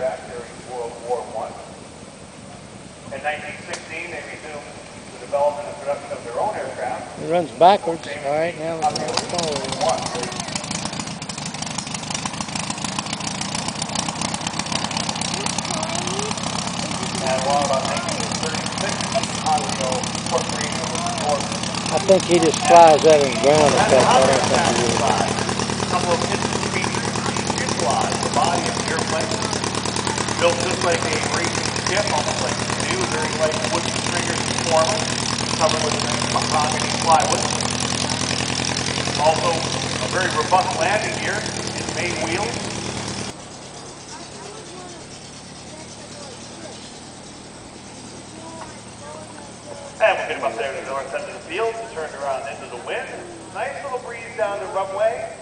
aircraft during World War I. In 1916, they resumed the development and production of their own aircraft. It runs backwards. All right, now it's forward. And while about 1936, Ontario Corporation was formed. I think he just flies out of the ground effect. I don't think he is. A couple of interesting features: the fuselage, the body of the airplane, built just like a racing ship, almost like a canoe, very light wooden stringers and foremast, covered with a nice mahogany plywood. Also, a very robust landing gear in main wheels. And we'll get him up there to the north end of the field, turned around into the wind. Nice little breeze down the runway.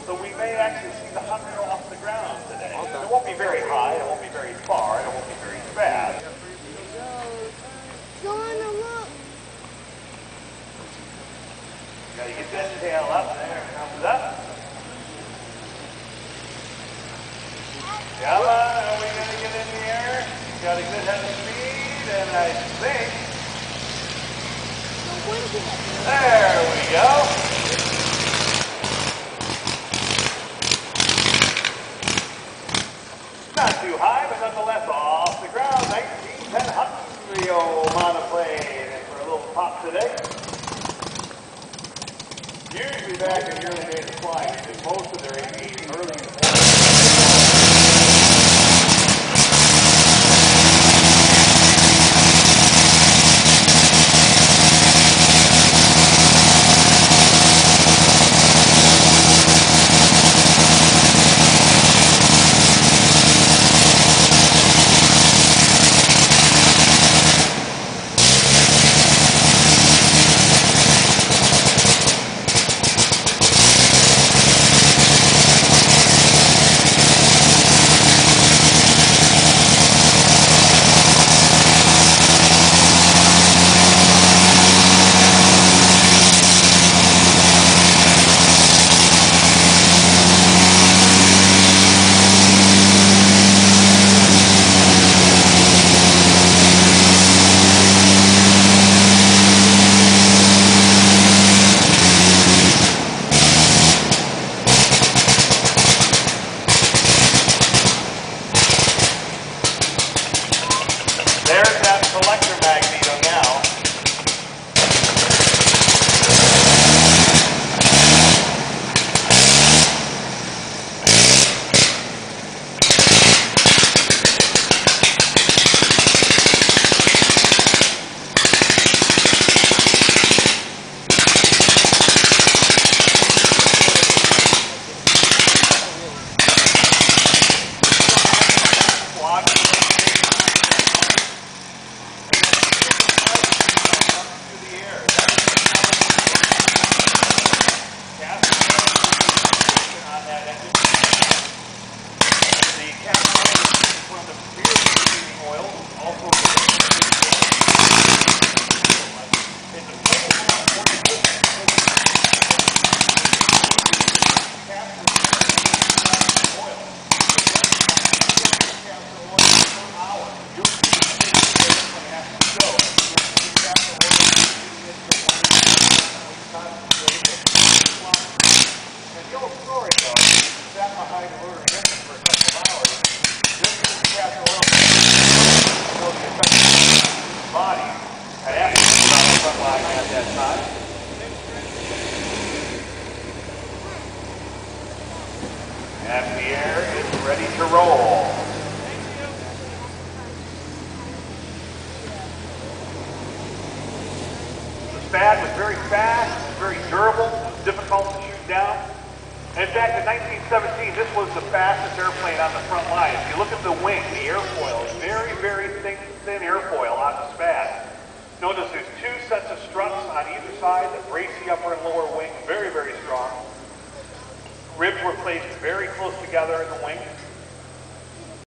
So we may actually see the Hot Wheel off the ground today. It won't be very high, it won't be very far, and it won't be very fast. Go on a look. Gotta get that tail up there. It comes up. Come on, are we gonna get in the air? Got a good head of speed, and I think there we go. Not too high, but nonetheless off the ground. 1910 Hot Wheel monoplane. And for a little pop today. Usually back in the early days of flying, they did most of their aviation early in the morning. And the air is ready to roll. The SPAD was very fast, very durable, difficult to shoot down. And in fact, in 1917, this was the fastest airplane on the front line. If you look at the wing, the airfoil is very, very thin airfoil on the SPAD. Notice there's two sets of struts on either side that brace the upper and lower wing, very, very strong. Ribs were placed very close together in the wing.